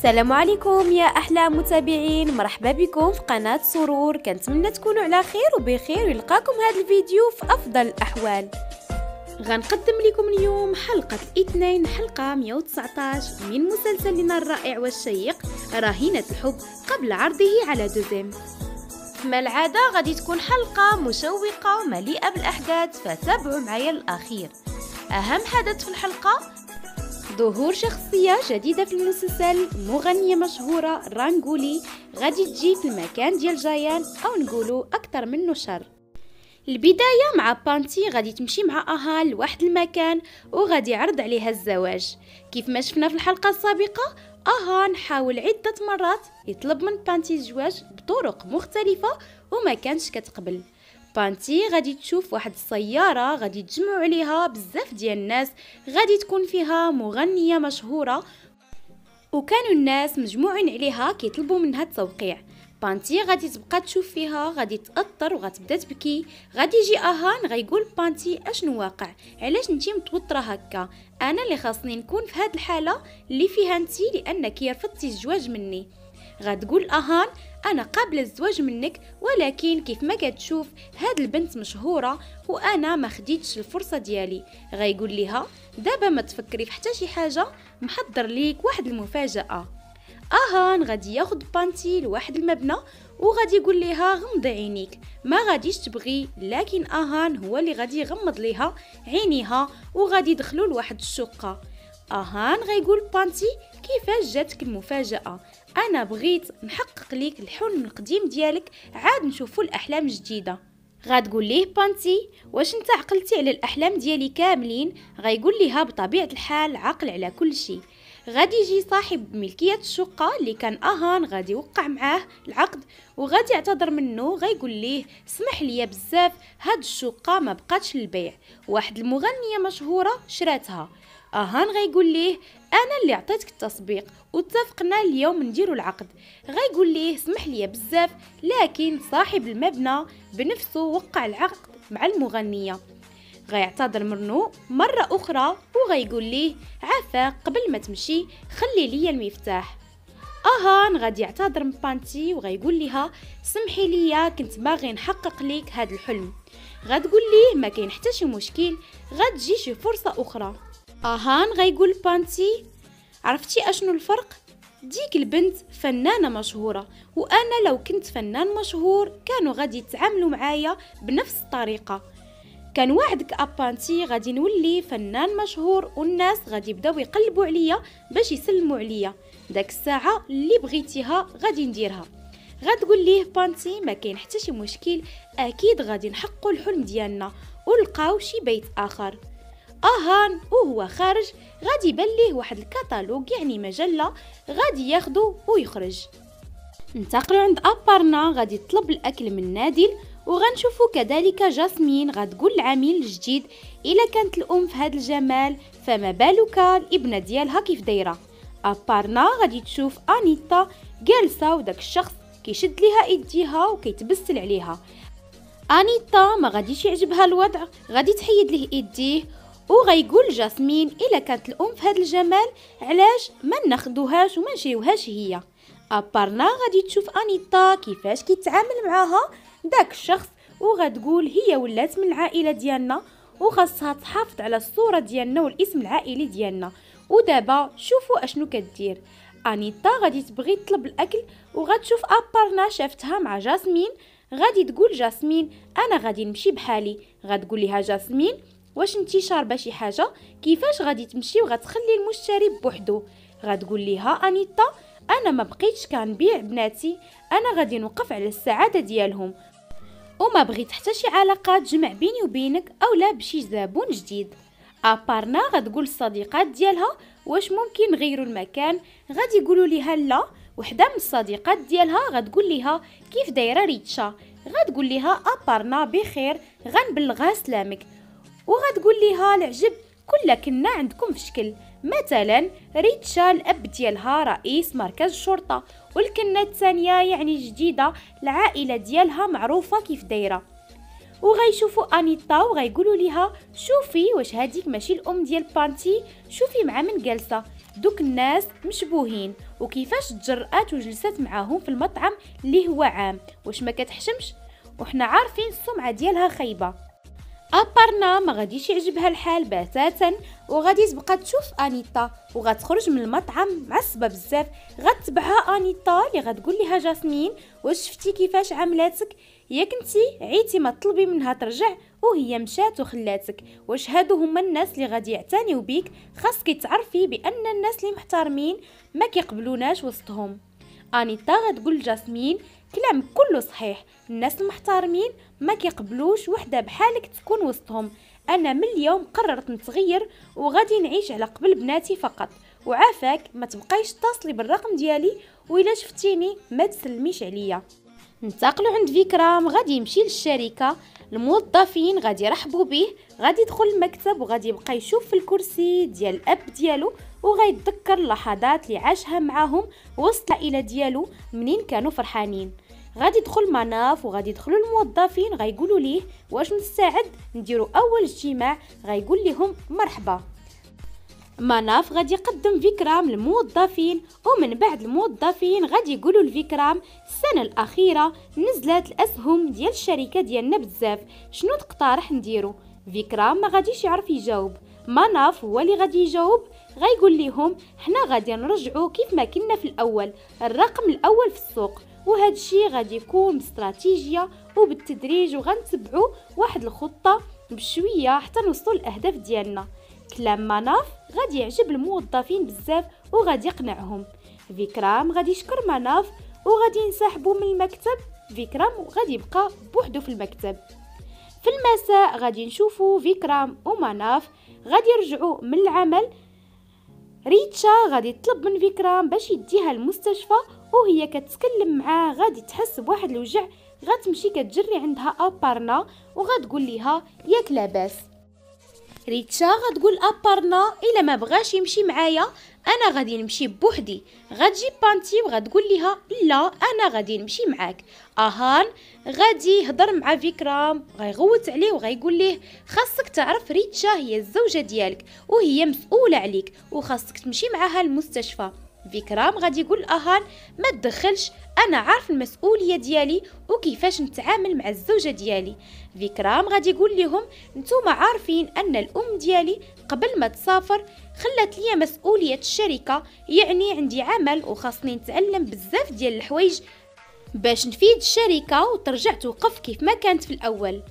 السلام عليكم يا احلى متابعين، مرحبا بكم في قناه سرور. كنتمنى تكونوا على خير وبخير ويلقاكم هذا الفيديو في افضل الاحوال. غنقدم لكم اليوم حلقه الاثنين، حلقه 119 من مسلسلنا الرائع والشيق رهينة الحب، قبل عرضه على دوزيم. كما العاده غادي تكون حلقه مشوقه مليئه بالاحداث، فتابعوا معايا الاخير. اهم حدث في الحلقه ظهور شخصية جديدة في المسلسل، مغنية مشهورة رانغولي غادي تجي في المكان ديال جايان، أو نقولوا أكثر منه شر. البداية مع بانتي غادي تمشي مع أهان لواحد المكان وغادي يعرض عليها الزواج. كيف ما شفنا في الحلقة السابقة، أهان حاول عدة مرات يطلب من بانتي الزواج بطرق مختلفة وما كانش كتقبل. بانتي غادي تشوف واحد السيارة غادي تجمعوا عليها بزاف ديال الناس، غادي تكون فيها مغنية مشهورة، وكانوا الناس مجموعين عليها كيطلبوا منها التوقيع. بانتي غادي تبقى تشوف فيها، غادي تأثر وغتبدا تبكي. غادي يجي اهان غيقول بانتي اشنو واقع، علاش نتي متوتره هكا؟ انا اللي خاصني نكون في هاد الحاله اللي فيها نتي لانك رفضتي الزواج مني. غتقول اهان انا قابله الزواج منك، ولكن كيف ما كتشوف هاد البنت مشهوره وانا ما خديتش الفرصه ديالي. غيقول ليها دابا ما تفكري في حتى شي حاجه، محضر ليك واحد المفاجاه. اهان غادي ياخد بانتي لواحد المبنى وغادي يقول ليها غمضي عينيك، ما غاديش تبغي، لكن اهان هو اللي غادي يغمض ليها عينيها وغادي يدخلوا لواحد الشقه. اهان غيقول بانتي كيفاش جاتك المفاجاه؟ انا بغيت نحقق ليك الحلم القديم ديالك، عاد نشوفوا الاحلام الجديده. غتقول ليه بانتي واش انت عقلتي على الاحلام ديالي كاملين؟ غيقول ليها بطبيعه الحال عقل على كل شيء. غادي يجي صاحب ملكيه الشقه اللي كان اهان غادي يوقع معاه العقد وغادي يعتذر منه. غيقول ليه اسمح لي بزاف، هاد الشقه ما بقاتش للبيع، واحد المغنيه مشهوره شراتها. اهان غيقول ليه انا اللي عطيتك التسبيق واتفقنا اليوم نديروا العقد. غيقول ليه اسمح لي بزاف، لكن صاحب المبنى بنفسه وقع العقد مع المغنيه. غيعتذر منه مره اخرى وغيقول ليه عفاك قبل ما تمشي خلي لي المفتاح. اهان غادي يعتذر من بانتي وغيقول لها سمحي لي كنت باغي نحقق ليك هذا الحلم. غتقول ليه ما كاين حتى شي مشكل، غتجي شي فرصه اخرى. اهان غيقول بانتي عرفتي اشنو الفرق؟ ديك البنت فنانه مشهوره، وانا لو كنت فنان مشهور كانوا غادي يتعاملوا معايا بنفس الطريقه. كان وعدك ابانتي غادي نولي فنان مشهور والناس غادي يبداو يقلبوا عليا باش يسلموا عليا، داك الساعه اللي بغيتيها غادي نديرها. غتقول ليه بانتي ما كاين حتى شي مشكل، اكيد غادي نحققوا الحلم ديالنا ونلقاو شي بيت اخر. اهان وهو خارج غادي يبان ليه واحد الكتالوج، يعني مجله، غادي ياخدو ويخرج. ننتقلوا عند ابارنا، غادي تطلب الاكل من نادل، وغنشوفوا كذلك جاسمين غتقول العميل الجديد الا كانت الام في هذا الجمال فما بالك الابنه ديالها كيف دايره. ابارنا غادي تشوف انيتا جالسه وداك الشخص كيشد ليها ايديها وكيتبسل عليها. انيتا ما غاديش يعجبها الوضع، غادي تحيد ليه ايديه وغيقول جاسمين الا كانت الام في هذا الجمال علاش ما ناخذوهاش وما نشريوهاش هي. ابارنا غادي تشوف انيتا كيفاش كيتعامل معاها داك الشخص وغتقول هي ولات من العائله ديالنا وخاصها تحافظ على الصوره ديالنا والاسم العائلي ديالنا، ودابا شوفوا اشنو كدير. انيتا غادي تبغي تطلب الاكل وغتشوف ابارنا شافتها مع جاسمين، غادي تقول جاسمين انا غادي نمشي بحالي. غتقول لها جاسمين واش انتي شاربه شي حاجه؟ كيفاش غادي تمشي وغتخلي المشتري بوحدو؟ غتقول لها انيتا انا ما بقيتش كنبيع بناتي، انا غادي نوقف على السعاده ديالهم وما بغيت حتى شي علاقه تجمع بيني وبينك اولا بشي زبون جديد. ابارنا غتقول الصديقات ديالها واش ممكن نغيروا المكان؟ غادي يقولوا ليها لا. وحده من الصديقات ديالها غتقول ليها كيف دايره ريتشا؟ غتقول ليها ابارنا بخير غنبلغها سلامك. وغتقول ليها العجب كل كنا عندكم في شكل، مثلا ريتشا الاب ديالها رئيس مركز الشرطه، والكنه الثانيه يعني جديده العائله ديالها معروفه كيف دايره. وغيشوفوا انيتا وغيقولوا ليها شوفي واش هذيك ماشي الام ديال بانتي، شوفي مع من جالسه، دوك الناس مشبوهين وكيفاش تجرأت وجلست معاهم في المطعم اللي هو عام، واش ما كتحشمش؟ وحنا عارفين السمعة ديالها خايبة. أبارنا ما غاديش يعجبها الحال بتاتا، وغادي تبقى تشوف انيتا وغتخرج من المطعم معصبه بزاف. غتبعها انيتا اللي غتقول لها جاسمين واش شفتي كيفاش عملاتك؟ ياك انتي عيتي ما تطلبي منها ترجع وهي مشات وخلاتك. واش هادو هما الناس اللي غادي يعتنيو بيك؟ خاصك تعرفي بان الناس اللي محترمين ما كيقبلوناش وسطهم. انيتا غتقول لجاسمين كلام كله صحيح، الناس المحترمين ما كيقبلوش وحده بحالك تكون وسطهم. انا من اليوم قررت نتغير وغادي نعيش على قبل بناتي فقط، وعافاك ما تبقايش تصلي بالرقم ديالي، وإلا شفتيني ما تسلميش عليا. انتقلوا عند فيكرام، غادي يمشي للشركه، الموظفين غادي يرحبوا به، غادي يدخل المكتب وغادي يبقى يشوف في الكرسي ديال الاب ديالو، وغيتذكر اللحظات اللي عاشها معاهم وسط العائله ديالو منين كانوا فرحانين. غادي يدخل مناف وغادي يدخلوا الموظفين غيقولوا ليه واش مستعد نديروا اول اجتماع، غيقول لهم مرحبا. مناف غادي يقدم فيكرام للموظفين، ومن بعد الموظفين غادي يقولوا لفيكرام السنه الاخيره نزلت الاسهم ديال الشركه ديالنا بزاف، شنو تقترح نديرو؟ فيكرام ما غاديش يعرف يجاوب. مناف هو اللي غادي يجاوب، غيقول لهم حنا غادي نرجعوا كيف ما كنا في الاول، الرقم الاول في السوق، وهذا الشيء غادي يكون باستراتيجيه وبالتدريج، وغنتبعوا واحد الخطه بشويه حتى نوصلوا للاهداف ديالنا. كلام مناف غادي يعجب الموظفين بزاف وغادي يقنعهم. فيكرام غادي يشكر مناف وغادي ينسحبوا من المكتب. فيكرام غادي يبقى بوحدو في المكتب. في المساء غادي نشوفوا فيكرام ومناف غادي يرجعوا من العمل. ريتشا غادي تطلب من فيكرام باش يديها المستشفى، وهي كتكلم معاه غادي تحس بواحد الوجع، غتمشي كتجري عندها أبارنا وغتقول ليها ياك لاباس. ريتشا غتقول أبارنا إلا ما بغاش يمشي معايا انا غادي نمشي بوحدي. غتجي بانتي وغتقول ليها لا انا غادي نمشي معاك. اهان غادي يهضر مع فيكرام، غيغوت عليه وغيقول ليه خاصك تعرف ريتشا هي الزوجه ديالك وهي مسؤوله عليك وخاصك تمشي معاها المستشفى. فيكرام غادي يقول اهان ما تدخلش، انا عارف المسؤوليه ديالي وكيفاش نتعامل مع الزوجه ديالي. فيكرام غادي يقول لهم نتوما عارفين ان الام ديالي قبل ما تسافر خلات لي مسؤوليه الشركه، يعني عندي عمل وخاصني نتعلم بزاف ديال الحوايج باش نفيد الشركه وترجع توقف كيف ما كانت في الاول.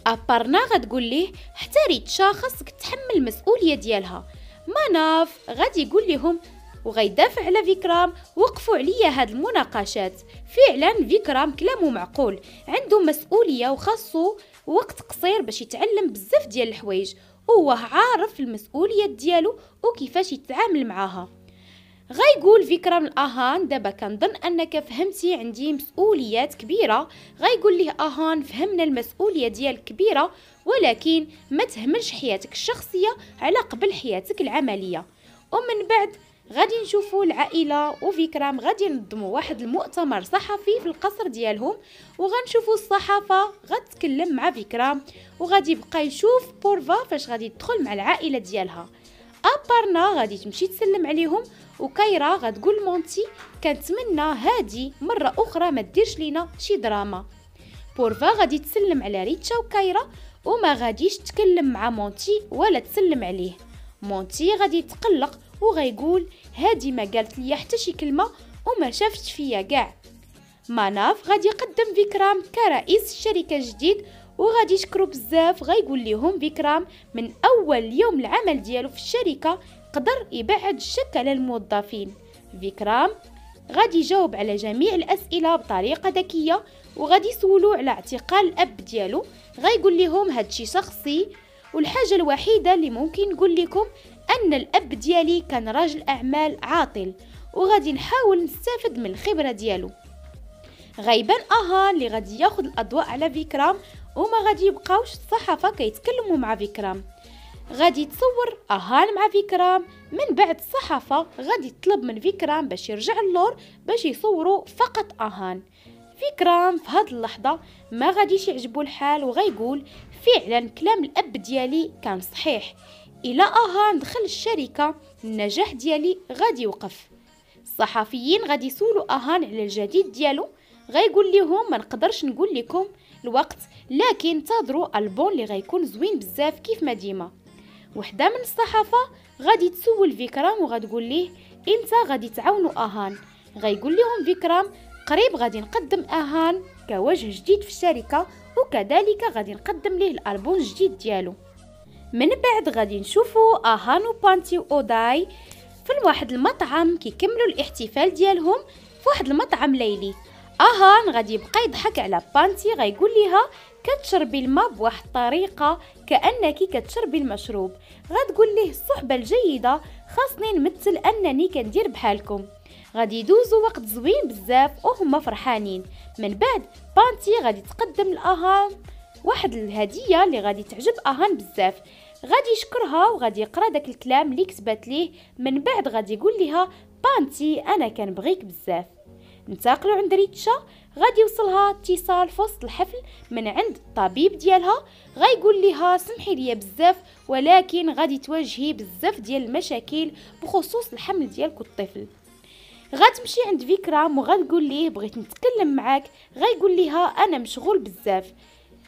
ابارنا غتقول ليه حتى ريتشا خاصك تحمل المسؤوليه ديالها. مناف غادي يقول لهم وغيدافع على فيكرام وقفوا عليا هاد المناقشات. فعلا فيكرام كلامه معقول، عنده مسؤوليه وخاصو وقت قصير باش يتعلم بزاف ديال الحوايج، وهو عارف المسؤوليه ديالو وكيفاش يتعامل معاها. غيقول فيكرام الاهان دابا كنظن انك فهمتي عندي مسؤوليات كبيره. غيقول ليه اهان فهمنا المسؤوليه ديالك كبيره، ولكن ما تهملش حياتك الشخصيه على قبل حياتك العمليه. ومن بعد غادي نشوفوا العائله وفيكرام غادي ينظموا واحد المؤتمر صحفي في القصر ديالهم، وغنشوفوا الصحافه غتكلم مع فيكرام، وغادي يبقى يشوف بورفا فاش غادي تدخل مع العائله ديالها. ابارنا غادي تمشي تسلم عليهم، وكايرا غتقول مونتي كنتمنى هادي مره اخرى ما ديرش لينا شي دراما. بورفا غادي تسلم على ريتشا وكايرا وما غاديش تكلم مع مونتي ولا تسلم عليه. مونتي غادي يتقلق وغيقول هادي ما قالت لي حتى شي كلمه وما شافتش فيا كاع. مناف غادي يقدم فيكرام كرئيس الشركه جديد وغادي يشكرو بزاف. غيقول لهم فيكرام من اول يوم العمل ديالو في الشركه قدر يبعد الشك على الموظفين. فيكرام غادي يجاوب على جميع الاسئله بطريقه ذكيه، وغادي يسولو على اعتقال الاب ديالو. غيقول لهم هادشي شخصي، والحاجه الوحيده اللي ممكن نقول لكم ان الاب ديالي كان راجل اعمال عاطل، وغادي نحاول نستافد من الخبره ديالو. غيبان اهان اللي غادي ياخذ الاضواء على فيكرام، وما غادي يبقاوش الصحافه كيتكلموا مع فيكرام. غادي تصور اهان مع فيكرام، من بعد الصحافه غادي تطلب من فيكرام باش يرجع اللور باش يصوروا فقط اهان. فيكرام في هاد اللحظه ما غاديش يعجبو الحال، وغيقول فعلا كلام الاب ديالي كان صحيح، الى اهان دخل الشركه النجاح ديالي غادي يوقف. الصحفيين غادي يسولوا اهان على الجديد ديالو، غيقول لهم ما نقدرش نقول لكم الوقت، لكن انتظروا البون اللي غيكون زوين بزاف كيف ما ديما. وحده من الصحافه غادي تسول فيكرام وغتقول ليه انت غادي تعاونوا اهان. غيقول لهم فيكرام قريب غادي نقدم اهان كوجه جديد في الشركه، وكذلك غادي نقدم ليه الالبوم الجديد ديالو. من بعد غادي نشوفوا اهان وبانتي واوداي في واحد المطعم كيكملوا الاحتفال ديالهم في واحد المطعم ليلي. اهان غادي يبقى يضحك على بانتي، غيقول ليها كتشربي الماء بواحد الطريقه كانك كتشربي المشروب. غتقول ليه الصحبه الجيده خاصني نمثل انني كندير بحالكم. غادي يدوزوا وقت زوين بزاف وهما فرحانين. من بعد بانتي غادي تقدم لاهان واحد الهديه اللي غادي تعجب اهان بزاف. غادي يشكرها وغادي يقرا داك الكلام اللي كتبات ليه. من بعد غادي يقول لها بانتي انا كنبغيك بزاف. انتقلوا عند ريتشا، غادي يوصلها اتصال في وسط الحفل من عند الطبيب ديالها، غايقول لها سمحي لي بزاف ولكن غادي تواجهي بزاف ديال المشاكل بخصوص الحمل ديالك والطفل. غتمشي عند فيكرام وغتقول ليه بغيت نتكلم معاك، غايقول لها انا مشغول بزاف.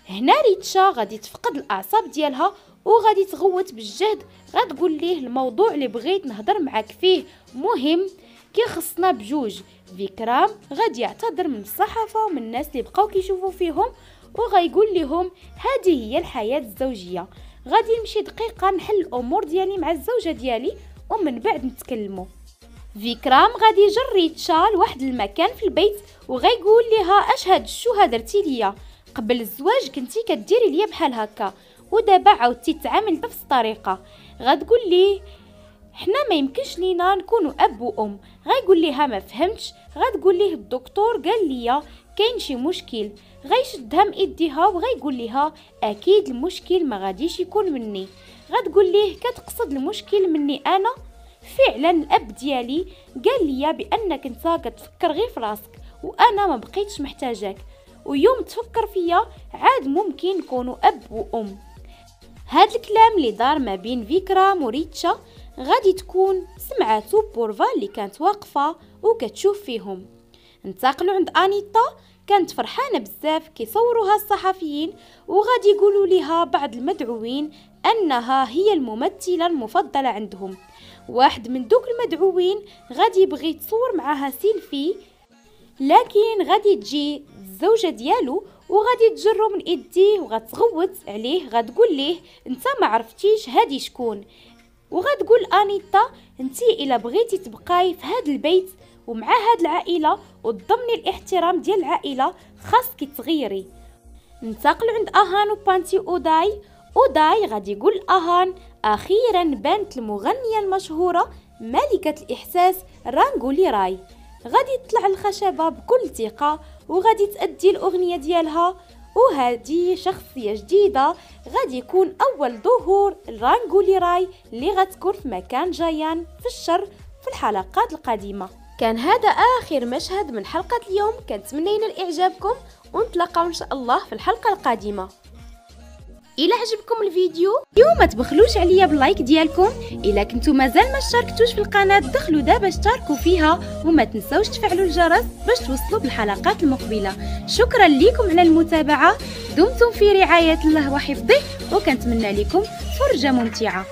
هنا ريتشا غادي تفقد الاعصاب ديالها وغادي تغوت بالجهد. غتقول ليه الموضوع اللي بغيت نهضر معاك فيه مهم كيخصنا بجوج. فيكرام غادي يعتذر من الصحافه ومن الناس اللي بقاو كيشوفوا فيهم وغايقول لهم هذه هي الحياه الزوجيه. غادي نمشي دقيقه نحل الامور ديالي مع الزوجه ديالي ومن بعد نتكلموا. فيكرام غادي يجر ريتشا لواحد المكان في البيت وغايقول لها اش هاد الشو درتي ليا؟ قبل الزواج كنتي كديري ليا بحال هكا ودابا عاودتي تعامل بنفس الطريقه. غتقول ليه حنا ما يمكنش لينا نكونوا اب وام. غايقول ليها ما فهمتش. غتقول ليه الدكتور قال ليا كاين شي مشكل. غيشدها من ايديها وغايقول ليها اكيد المشكل ما غاديش يكون مني. غتقول ليه كتقصد المشكل مني انا؟ فعلا الاب ديالي قال ليا بانك انت كتفكر غير في راسك وانا ما بقيتش محتاجاك، ويوم تفكر فيا عاد ممكن نكونوا اب وام. هاد الكلام اللي دار ما بين فيكرام وريتشا غادي تكون سمعاتو بورفا اللي كانت واقفه وكتشوف فيهم. انتقلوا عند انيتا، كانت فرحانه بزاف كيصوروها الصحفيين وغادي يقولوا لها بعض المدعوين انها هي الممثله المفضله عندهم. واحد من دوك المدعوين غادي يبغي يتصور معها سيلفي، لكن غادي تجي الزوجه ديالو وغادي تجرو من ايديه وغتغوت عليه. غتقول ليه انت ما عرفتيش هادي شكون. وغتقول انيتا انتي الا بغيتي تبقاي في هاد البيت ومع هاد العائله وتضمني الاحترام ديال العائله خاصك تغيري. ننتقلوا عند اهان وبانتي واوداي. اوداي غادي يقول اهان اخيرا بانت المغنيه المشهوره ملكه الاحساس رانغولي راي. غادي تطلع الخشبه بكل ثقه وغادي تأدي الاغنيه ديالها، وهذه شخصيه جديده غادي يكون اول ظهور رانغولي راي اللي غتكون في مكان جايان في الشر في الحلقات القادمه. كان هذا اخر مشهد من حلقه اليوم، كنتمنى ينال اعجابكم ونتلاقاو ان شاء الله في الحلقه القادمه. الى عجبكم الفيديو ما تبخلوش عليا باللايك ديالكم. الى كنتو مازال ما اشتركتوش في القناه دخلوا دابا اشتركوا فيها وما تنسوش تفعلوا الجرس باش توصلوا بالحلقات المقبله. شكرا لكم على المتابعه، دمتم في رعايه الله وحفظه وكنتمنى لكم فرجه ممتعه.